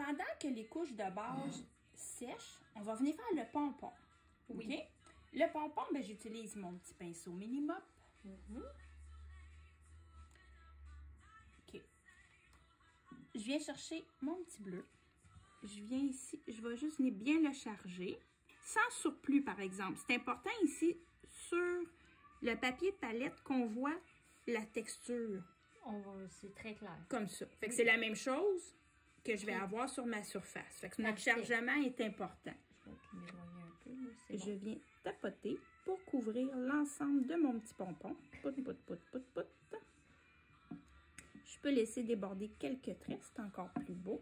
pendant que les couches de base sèchent, on va venir faire le pompon. Oui. OK? Le pompon, ben, j'utilise mon petit pinceau Mini-Mop. OK. Je viens chercher mon petit bleu. Je viens ici, je vais juste venir bien le charger. Sans surplus, par exemple. C'est important ici, sur le papier de palette, qu'on voit la texture. C'est très clair. Comme ça. Fait que c'est la même chose que je vais avoir sur ma surface. Fait que notre chargement est important. Je vais m'éloigner un peu. Là, Je viens tapoter pour couvrir l'ensemble de mon petit pompon. Pout, pout, pout, pout, pout. Je peux laisser déborder quelques traits. C'est encore plus beau.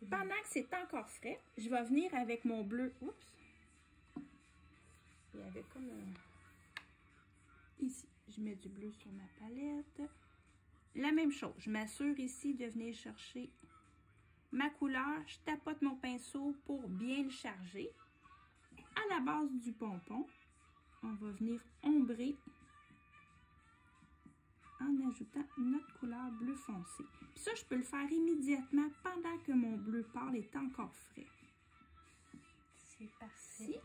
Pendant que c'est encore frais, je vais venir avec mon bleu. Oups! Il y avait comme un... Ici, je mets du bleu sur ma palette. La même chose, je m'assure ici de venir chercher ma couleur. Je tapote mon pinceau pour bien le charger. À la base du pompon, on va venir ombrer en ajoutant notre couleur bleu foncé. Puis ça, je peux le faire immédiatement pendant que mon bleu pâle est encore frais. C'est parfait.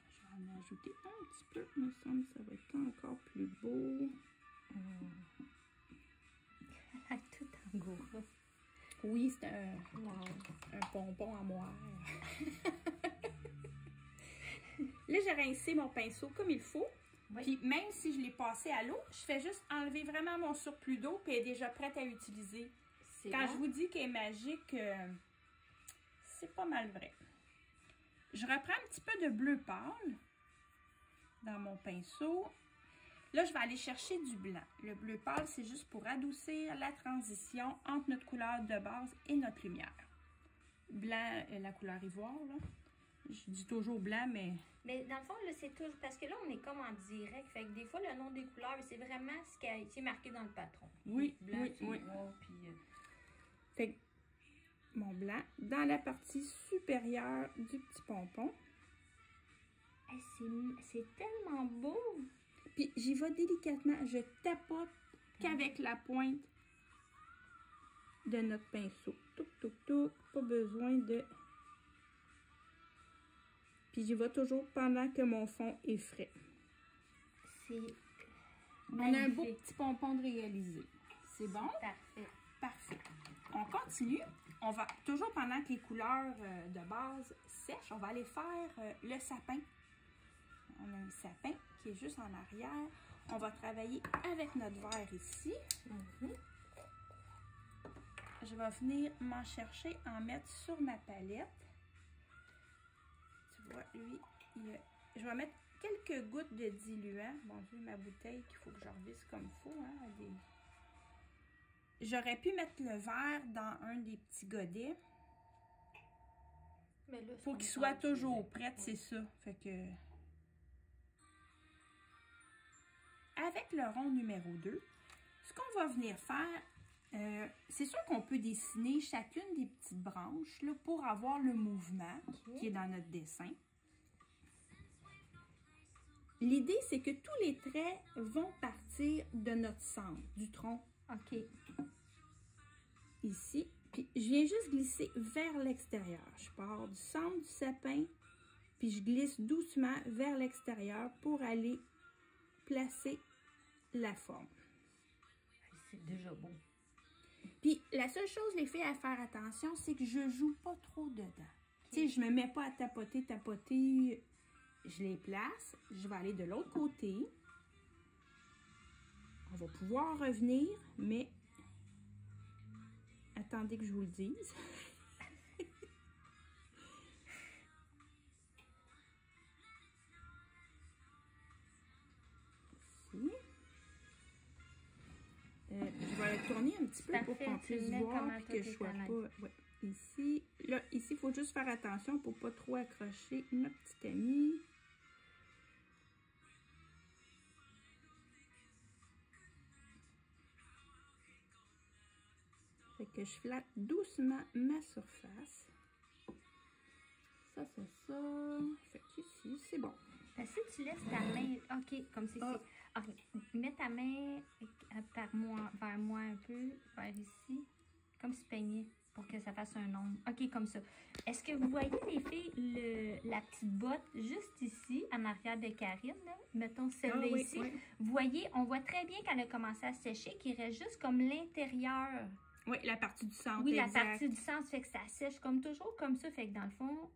Je vais en ajouter un petit peu. Il me semble que ça va être encore plus beau. Tout en gros. Oui, c'est un pompon en moire. Là, j'ai rincé mon pinceau comme il faut. Oui. Puis même si je l'ai passé à l'eau, je fais juste enlever vraiment mon surplus d'eau puis elle est déjà prête à utiliser. Quand je vous dis qu'elle est magique, c'est pas mal vrai. Je reprends un petit peu de bleu pâle dans mon pinceau. Là, je vais aller chercher du blanc. Le bleu pâle, c'est juste pour adoucir la transition entre notre couleur de base et notre lumière. Blanc, la couleur ivoire, là. Je dis toujours blanc, mais... Mais dans le fond, là, c'est toujours... Parce que là, on est comme en direct. Fait que des fois, le nom des couleurs, c'est vraiment ce qui a été marqué dans le patron. Oui, blanc, oui. Noir, puis... Fait que mon blanc dans la partie supérieure du petit pompon. Hey, c'est tellement beau! Puis j'y vais délicatement. Je tapote qu'avec la pointe de notre pinceau. Touc, touc, touc. Pas besoin de... Puis j'y vais toujours pendant que mon fond est frais. C'est On a un beau petit pompon de réaliser. C'est bon? Parfait. Parfait. On continue. On va, toujours pendant que les couleurs de base sèchent, on va aller faire le sapin. On a un sapin qui est juste en arrière. On va travailler avec notre verre ici. Je vais venir m'en chercher, en mettre sur ma palette. Tu vois, lui, je vais mettre quelques gouttes de diluant. Bon Dieu, ma bouteille qu'il faut que je revisse comme il faut. Hein, J'aurais pu mettre le verre dans un des petits godets. Mais là, faut qu'il soit toujours prêt, c'est ça. Fait que... Avec le rond numéro 2, ce qu'on va venir faire, c'est sûr qu'on peut dessiner chacune des petites branches là, pour avoir le mouvement qui est dans notre dessin. L'idée, c'est que tous les traits vont partir de notre centre, du tronc. OK. Ici. Puis, je viens juste glisser vers l'extérieur. Je pars du centre du sapin, puis je glisse doucement vers l'extérieur pour aller placer la forme. C'est déjà beau. Puis, la seule chose, les filles, à faire attention, c'est que je joue pas trop dedans. Tu sais, je me mets pas à tapoter. Je les place. Je vais aller de l'autre côté. On va pouvoir revenir, mais attendez que je vous le dise. Ici. Je vais le tourner un petit peu pour qu'on puisse voir et que je sois pas... Ouais. Ici, là, ici, il faut juste faire attention pour pas trop accrocher notre petit ami. Fait que je flatte doucement ma surface. Ça, c'est ça. Fait qu'ici, c'est bon. Si tu laisses ta main... OK, comme c'est... OK. mets ta main vers moi un peu, vers ici, comme si tu peignais pour que ça fasse un ombre. OK, comme ça. Est-ce que vous voyez, les filles, la petite botte juste ici, en arrière de Karine, là? Mettons celle-là ici. Oui. Vous voyez, on voit très bien qu'elle a commencé à sécher, qu'il reste juste comme l'intérieur. Oui, la partie du centre. Oui, exact. La partie du centre fait que ça sèche comme toujours, comme ça. Fait que dans le fond,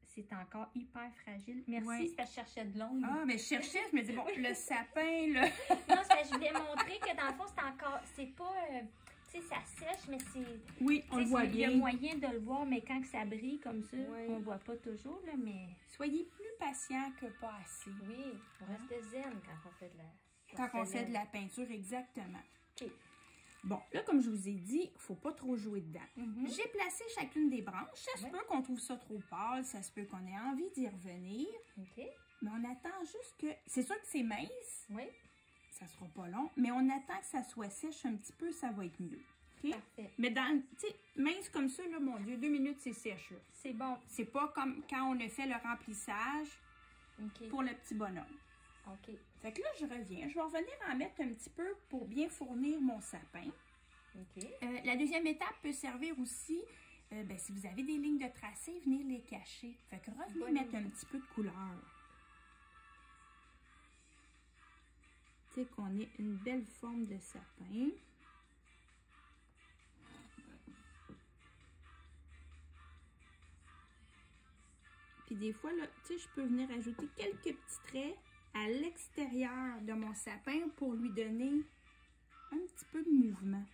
c'est encore hyper fragile. Merci, c'est parce que je cherchais de l'ombre. Ah, mais je cherchais, je me dis, bon, le sapin, là. Non, c'est parce que je voulais montrer que dans le fond, c'est pas... tu sais, ça sèche, mais c'est... Oui, on le voit bien. Il y a moyen de le voir, mais quand ça brille comme ça, on ne voit pas toujours, là, mais... Soyez plus patient que pas assez. Oui, on reste zen quand on fait de la... Quand on fait de la peinture, exactement. OK. Bon, là, comme je vous ai dit, il ne faut pas trop jouer dedans. J'ai placé chacune des branches. Ça se peut qu'on trouve ça trop pâle, ça se peut qu'on ait envie d'y revenir. OK. Mais on attend juste que... C'est sûr que c'est mince. Oui. Ça sera pas long, mais on attend que ça soit sèche un petit peu, ça va être mieux. Okay? Parfait. Mais tu sais, mince comme ça, là, mon Dieu, 2 minutes, c'est sèche. C'est bon. C'est pas comme quand on a fait le remplissage pour le petit bonhomme. OK. Fait que là, je reviens. Je vais revenir en mettre un petit peu pour bien fournir mon sapin. OK. La deuxième étape peut servir aussi, si vous avez des lignes de tracé, venir les cacher. Fait que revenez mettre un petit peu de couleur. Tu sais, qu'on ait une belle forme de sapin. Puis des fois, là, tu sais, je peux venir ajouter quelques petits traits à l'extérieur de mon sapin pour lui donner un petit peu de mouvement.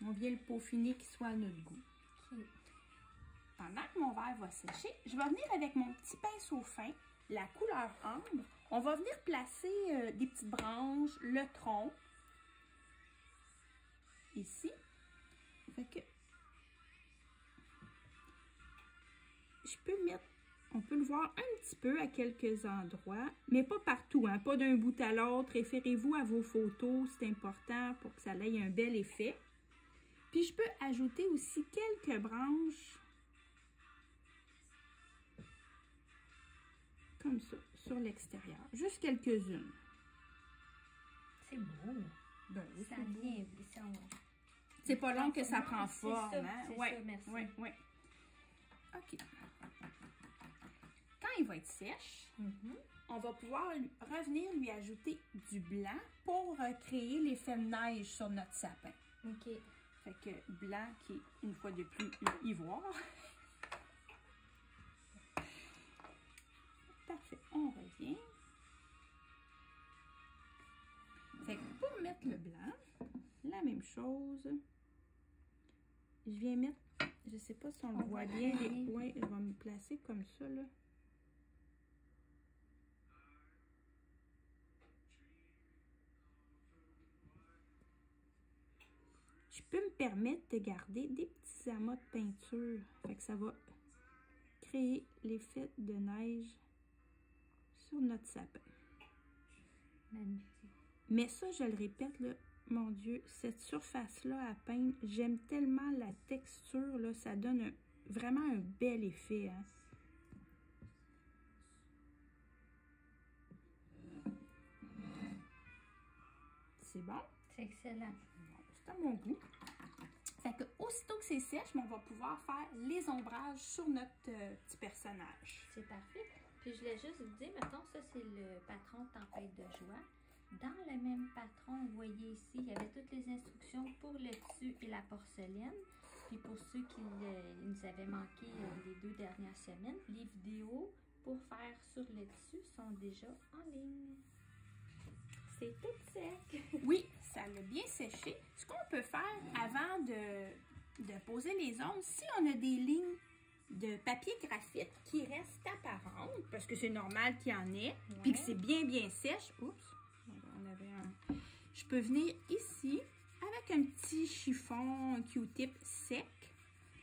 On vient le peaufiner qu'il soit à notre goût. Okay. Pendant que mon verre va sécher, je vais venir avec mon petit pinceau fin, la couleur ambre. On va venir placer des petites branches, le tronc, ici. Fait que je peux mettre, on peut le voir un petit peu à quelques endroits, mais pas partout, hein, pas d'un bout à l'autre. Référez-vous à vos photos, c'est important pour que ça ait un bel effet. Puis je peux ajouter aussi quelques branches comme ça, sur l'extérieur. Juste quelques-unes. C'est beau. Ben, ça vient. C'est pas long que ça prend forme. Hein? Oui, merci. Oui. OK. Quand il va être sèche, on va pouvoir revenir lui ajouter du blanc pour créer l'effet de neige sur notre sapin. OK. Fait que blanc qui est, une fois de plus, ivoire. Parfait, on revient. Fait que pour mettre le blanc, la même chose. Je viens mettre, je sais pas si on le voit bien, les points, je vais me placer comme ça, là. Je peux me permettre de garder des petits amas de peinture. Fait que ça va créer l'effet de neige sur notre sapin. Magnifique. Mais ça, je le répète, là, mon Dieu, cette surface-là à peindre, j'aime tellement la texture, là, ça donne vraiment un bel effet. Hein. C'est bon? C'est excellent. C'est à mon goût. Fait que aussitôt que c'est sèche, on va pouvoir faire les ombrages sur notre petit personnage. C'est parfait. Puis je voulais juste vous dire, mettons, ça c'est le patron Tempête de joie. Dans le même patron, vous voyez ici, il y avait toutes les instructions pour le tissu et la porcelaine. Puis pour ceux qui nous avaient manqué les 2 dernières semaines, les vidéos pour faire sur le tissu sont déjà en ligne. C'est tout sec. Oui, ça l'a bien séché. Ce qu'on peut faire avant de poser les ongles, si on a des lignes de papier graphite qui restent apparentes, parce que c'est normal qu'il y en ait, puis que c'est bien sèche. Oups, on avait un... Je peux venir ici avec un petit chiffon, un Q-tip sec.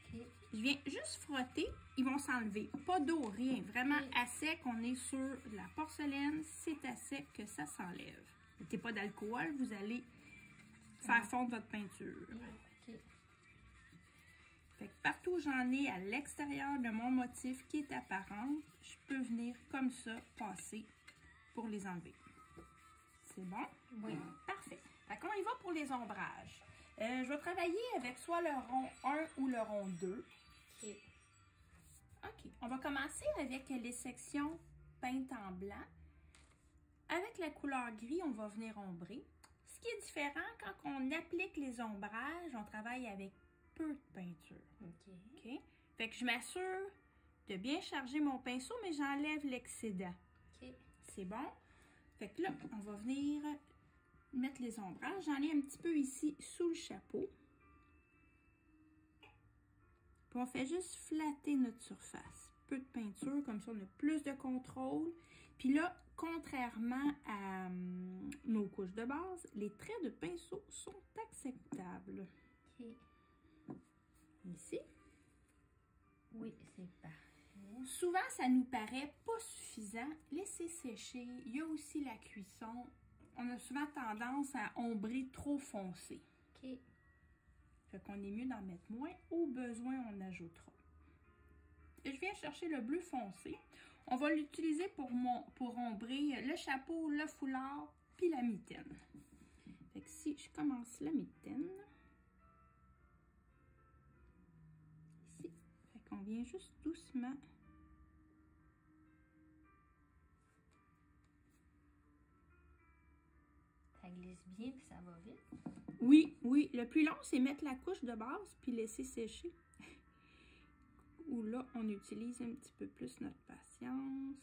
Okay. Je viens juste frotter, ils vont s'enlever. Pas d'eau, rien. Vraiment à sec, on est sur la porcelaine, c'est à sec que ça s'enlève. Mettez pas d'alcool, vous allez faire fondre votre peinture. Okay. Fait que partout où j'en ai à l'extérieur de mon motif qui est apparent, je peux venir comme ça passer pour les enlever. C'est bon? Oui. Parfait. Fait qu'on y va pour les ombrages. Je vais travailler avec soit le rond 1 ou le rond 2. OK. OK. On va commencer avec les sections peintes en blanc. Avec la couleur gris, on va venir ombrer. Ce qui est différent, quand on applique les ombrages, on travaille avec peu de peinture. OK. OK? Fait que je m'assure de bien charger mon pinceau, mais j'enlève l'excédent. OK. C'est bon? Fait que là, on va venir mettre les ombrages. J'en ai un petit peu ici sous le chapeau. Puis on fait juste flatter notre surface. Peu de peinture, comme ça on a plus de contrôle. Puis là, contrairement à nos couches de base, les traits de pinceau sont acceptables. OK. Ici. Oui, c'est parfait. Souvent, ça nous paraît pas suffisant. Laissez sécher. Il y a aussi la cuisson. On a souvent tendance à ombrer trop foncé. OK. Fait qu'on est mieux d'en mettre moins. Au besoin, on ajoutera. Et je viens chercher le bleu foncé. On va l'utiliser pour ombrer le chapeau, le foulard, puis la mitaine. Fait que si je commence la mitaine, ici, fait qu'on vient juste doucement. Ça glisse bien puis ça va vite. Oui, oui. Le plus long, c'est mettre la couche de base puis laisser sécher. Où là, on utilise un petit peu plus notre patience.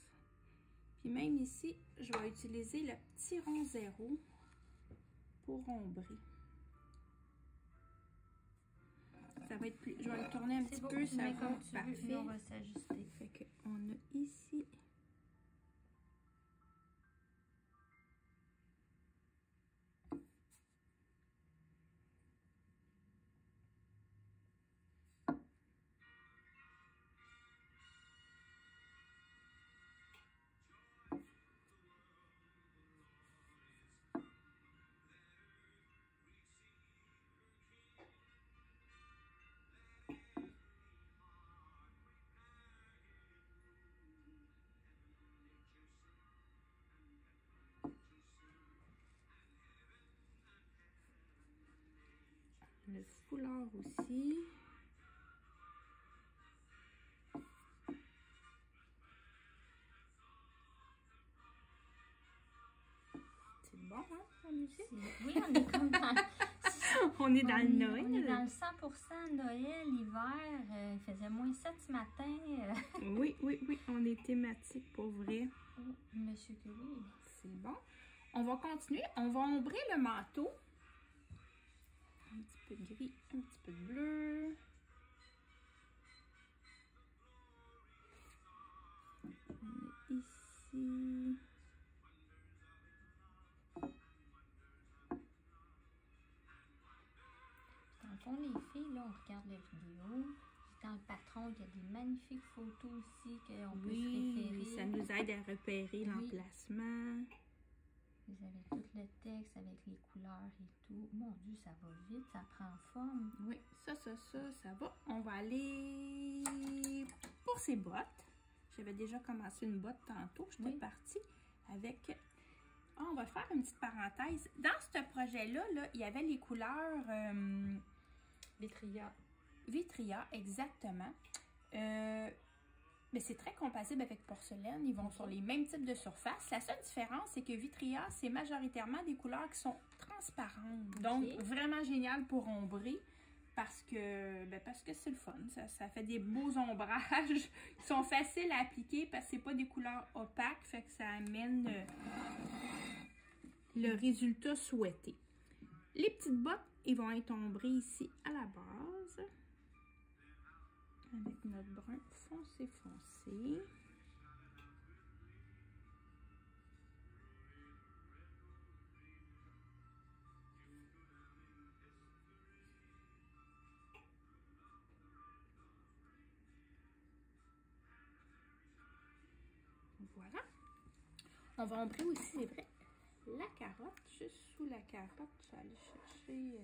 Puis même ici, je vais utiliser le petit rond 0 pour ombrer. Ça va être plus... Je vais le tourner un petit peu, ça va être parfait. On va s'ajuster. Fait qu'on a ici... Le foulard aussi. C'est bon, hein, la musique? Oui, on est comme dans... On est dans le Noël. On est dans le 100% Noël, hiver. Il faisait moins 7 ce matin. Oui, oui, oui. On est thématique pour vrai. Oh, monsieur que oui. C'est bon. On va continuer. On va ombrer le manteau. Un petit peu de gris, un petit peu de bleu. On est ici. Dans le fond, les filles, là, on regarde la vidéo. Dans le patron, il y a des magnifiques photos aussi qu'on peut se référer. Ça nous aide à repérer l'emplacement. Vous avez tout le texte avec les couleurs et tout. Mon Dieu, ça va vite, ça prend forme. Oui, ça va. On va aller pour ces bottes. J'avais déjà commencé une botte tantôt. J'étais partie avec... Ah, on va faire une petite parenthèse. Dans ce projet-là, il y avait les couleurs... Vitria. Vitria, exactement. Mais c'est très compatible avec porcelaine. Ils vont sur les mêmes types de surface. La seule différence, c'est que Vitria, c'est majoritairement des couleurs qui sont transparentes. Donc, vraiment génial pour ombrer parce que c'est le fun. Ça fait des beaux ombrages qui sont faciles à appliquer parce que c'est pas des couleurs opaques. Fait que ça amène le résultat souhaité. Les petites bottes, ils vont être ombrées ici à la base. Avec notre brun foncé. Voilà. On va ombrer aussi, c'est vrai, la carotte. Juste sous la carotte, je vais aller chercher...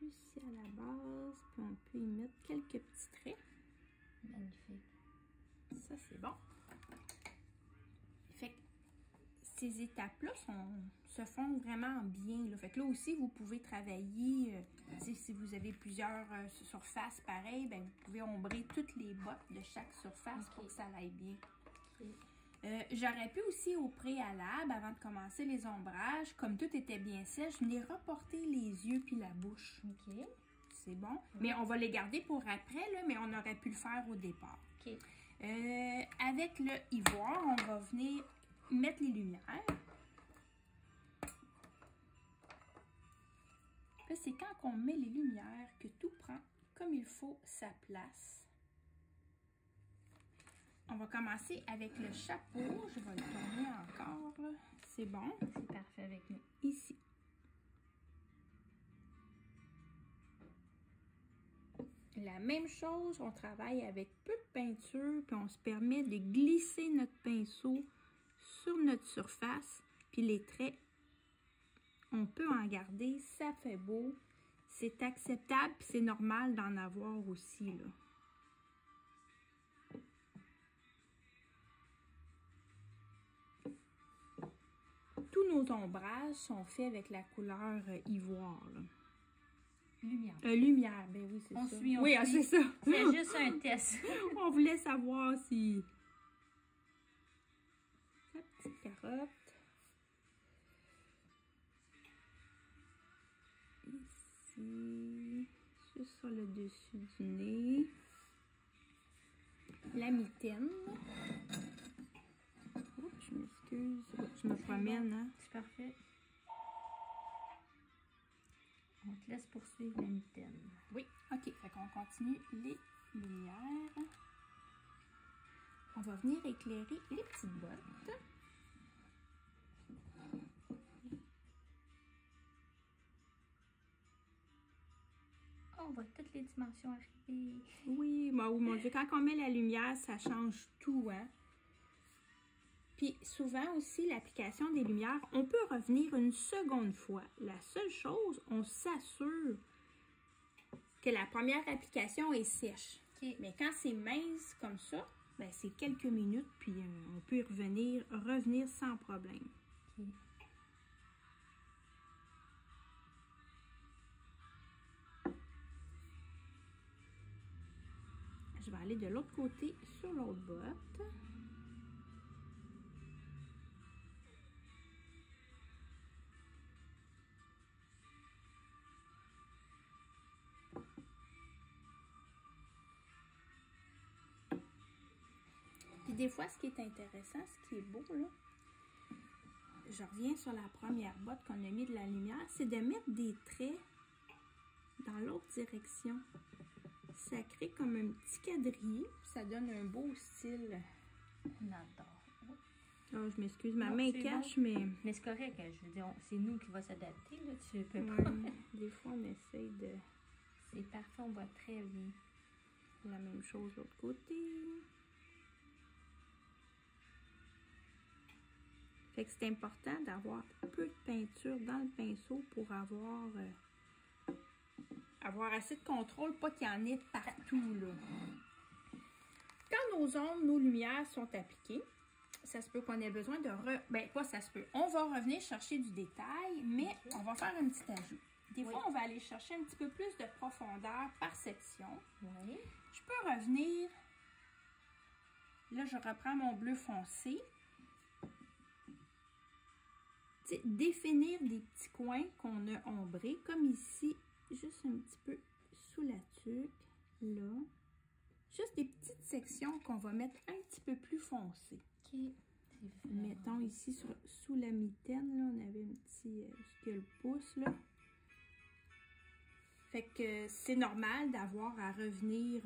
ici à la base, puis on peut y mettre quelques petits traits. Magnifique. Ça, c'est bon. Fait que ces étapes-là se font vraiment bien. Là. Fait que là aussi, vous pouvez travailler, si vous avez plusieurs surfaces pareilles, ben, vous pouvez ombrer toutes les bottes de chaque surface pour que ça aille bien. J'aurais pu aussi au préalable, avant de commencer les ombrages, comme tout était bien sèche, venir reporter les yeux puis la bouche. OK. C'est bon. Mais on va les garder pour après, là, mais on aurait pu le faire au départ. OK. Avec le ivoire, on va venir mettre les lumières. Là, c'est quand on met les lumières que tout prend comme il faut sa place. On va commencer avec le chapeau. Je vais le tourner encore. C'est bon. C'est parfait avec nous. Ici. La même chose, on travaille avec peu de peinture, puis on se permet de glisser notre pinceau sur notre surface, puis les traits, on peut en garder, ça fait beau, c'est acceptable, puis c'est normal d'en avoir aussi, là. Tous nos ombrages sont faits avec la couleur ivoire, là. Lumière. Lumière, ben oui, c'est ça. Oui, c'est ça. C'est juste un test. On voulait savoir si... La petite carotte. Ici. Juste sur le dessus du nez. La mitaine. Oups, je m'excuse. Je me promène, hein. C'est parfait. On te laisse poursuivre la mitaine. Oui, ok. Fait qu'on continue les lumières. On va venir éclairer les petites bottes. Oh, on voit toutes les dimensions arriver. Oui, bah, oh mon Dieu, quand on met la lumière, ça change tout, hein. Puis souvent aussi, l'application des lumières, on peut revenir une seconde fois. La seule chose, on s'assure que la première application est sèche. Okay. Mais quand c'est mince comme ça, ben c'est quelques minutes, puis on peut revenir sans problème. Okay. Je vais aller de l'autre côté sur l'autre botte. Puis des fois, ce qui est intéressant, ce qui est beau, là, je reviens sur la première botte qu'on a mis de la lumière, c'est de mettre des traits dans l'autre direction. Ça crée comme un petit quadrille, ça donne un beau style. On adore. Oh, je m'excuse, ma main cache, bon. Mais c'est correct, je veux dire, c'est nous qui va s'adapter, là, tu peux pas. Des fois, on essaye de... C'est parfait, on voit très bien. La même chose de l'autre côté. Fait que c'est important d'avoir peu de peinture dans le pinceau pour avoir assez de contrôle, pas qu'il y en ait partout, là. Quand nos ombres, nos lumières sont appliquées, ça se peut qu'on ait besoin de... Ben, pas ça se peut. On va revenir chercher du détail, mais on va faire un petit ajout. Des fois, on va aller chercher un petit peu plus de profondeur par section. Oui. Je peux revenir... Là, je reprends mon bleu foncé. T'sais, définir des petits coins qu'on a ombrés, comme ici, juste un petit peu sous la tuque, là. Juste des petites sections qu'on va mettre un petit peu plus foncées. OK. Mettons ici sous la mitaine, là, on avait un petit, ce que le pouce, là. Fait que c'est normal d'avoir à revenir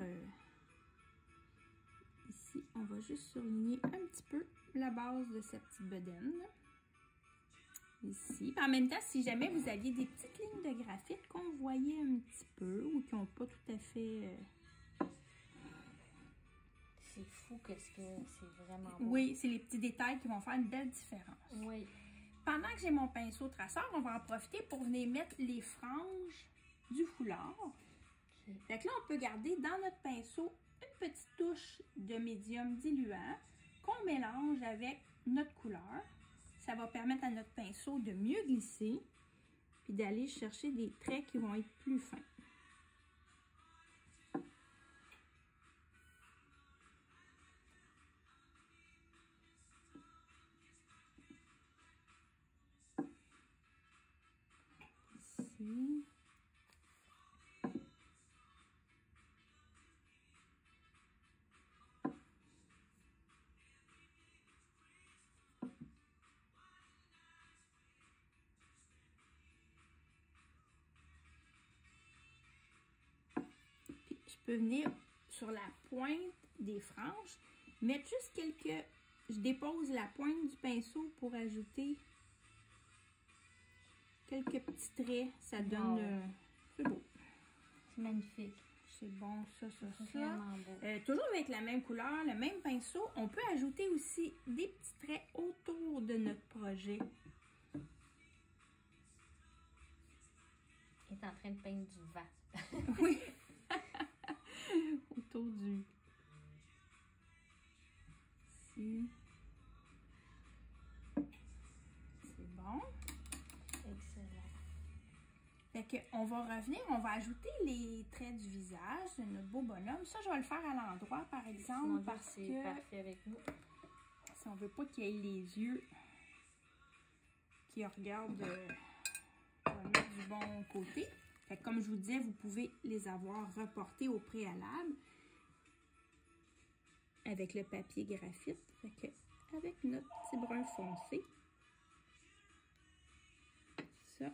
ici. On va juste surligner un petit peu la base de sa petite bedaine, là. Ici. Puis en même temps, si jamais vous aviez des petites lignes de graphite qu'on voyait un petit peu ou qui n'ont pas tout à fait... C'est fou qu'est-ce que c'est vraiment beau. Oui, c'est les petits détails qui vont faire une belle différence. Oui. Pendant que j'ai mon pinceau traceur, on va en profiter pour venir mettre les franges du foulard. Ok. Fait que là, on peut garder dans notre pinceau une petite touche de médium diluant qu'on mélange avec notre couleur. Ça va permettre à notre pinceau de mieux glisser puis d'aller chercher des traits qui vont être plus fins. Ici. Puis, je peux venir sur la pointe des franges, mettre juste quelques... Je dépose la pointe du pinceau pour ajouter quelques petits traits. Ça donne... Wow. C'est beau. C'est magnifique. C'est bon, ça. C'est vraiment beau. Toujours avec la même couleur, le même pinceau, on peut ajouter aussi des petits traits autour de notre projet. Il est en train de peindre du vent. Oui. Autour du... Ici. C'est bon. Excellent. Fait que on va revenir, on va ajouter les traits du visage de notre beau bonhomme. Ça, je vais le faire à l'endroit, par exemple, Mon Dieu, parce c'est que parfait avec nous. si on veut pas qu'il y ait les yeux qui regardent, on va mettre du bon côté. Fait que comme je vous disais, vous pouvez les avoir reportés au préalable avec le papier graphite. Fait que avec notre petit brun foncé, ça,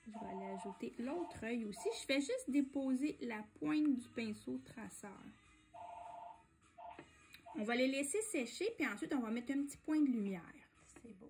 je vais aller ajouter l'autre œil aussi. Je fais juste déposer la pointe du pinceau traceur. On va les laisser sécher, puis ensuite, on va mettre un petit point de lumière. C'est beau.